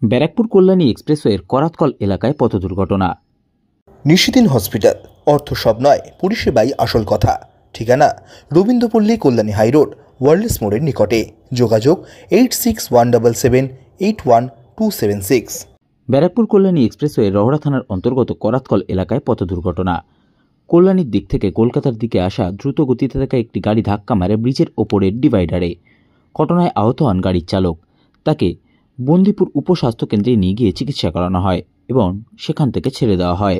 ব্যারাকপুর কল্যাণী এক্সপ্রেসওয়ের করাতকল এলাকায় পথ দুর্ঘটনা। নিশিদিন হসপিটাল, অর্থ সব নয়, পরিষেবাই আসল কথা। ঠিকানা রবীন্দ্রপল্লী, কল্যাণী হাইরোড, ওয়ার্ল্ডস মোড়ের নিকটে। যোগাযোগ 8617781276। ব্যারাকপুর কল্যাণী এক্সপ্রেসওয়ে রহড়া থানার অন্তর্গত করাতকল এলাকায় পথ দুর্ঘটনা। কল্যাণীর দিক থেকে কলকাতার দিকে আসা দ্রুত গতিতে থাকা একটি গাড়ি ধাক্কা মারে ব্রিজের ওপরের ডিভাইডারে। ঘটনায় আহত হন গাড়ির চালক। তাকে বন্দিপুর উপস্বাস্থ্য কেন্দ্রে নিয়ে গিয়ে চিকিৎসা করানো হয় এবং সেখান থেকে ছেড়ে দেওয়া হয়।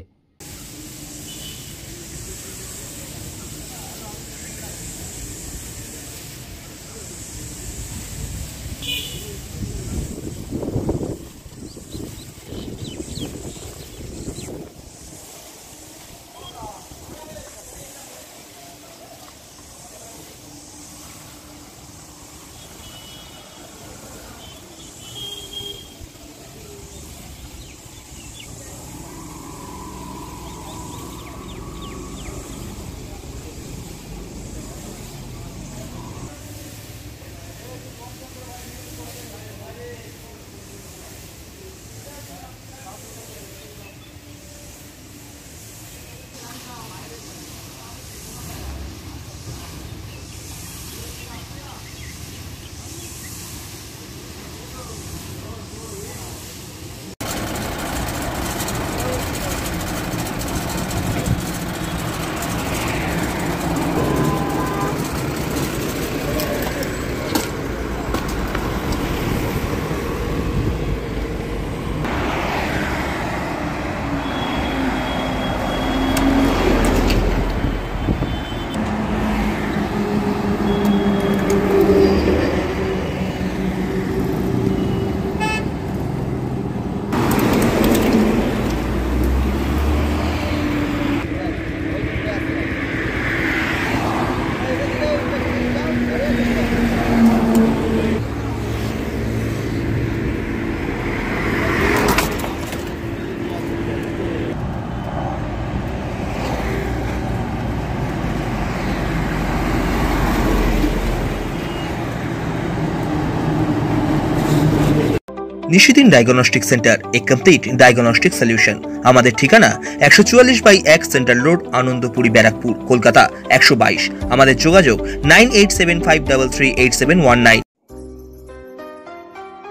নিশিদিন ডায়াগনস্টিক সেন্টার, এ কমপ্লিট ডায়াগনস্টিক সলিউশন। আমাদের ঠিকানা 144/1 সেন্ট্রাল রোড, আনন্দপুরি, ব্যারাকপুর, কলকাতা 122। আমাদের যোগাযোগ 9875338719।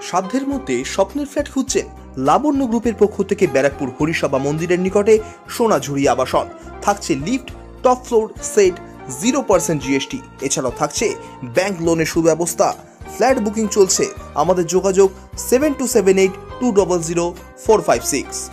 সাধ্যের মধ্যে স্বপ্নের ফ্ল্যাট খুঁজছেন? লাবণ্য গ্রুপের পক্ষ থেকে ব্যারাকপুর হরিসভা মন্দিরের নিকটে সোনাঝুরি আবাসন। থাকছে lift, top floor, set, 0% GST। এছাড়াও থাকছে ব্যাংক লোনের সুব্যবস্থা। ফ্ল্যাট বুকিং চলছে। আমাদের যোগাযোগ 7278200456।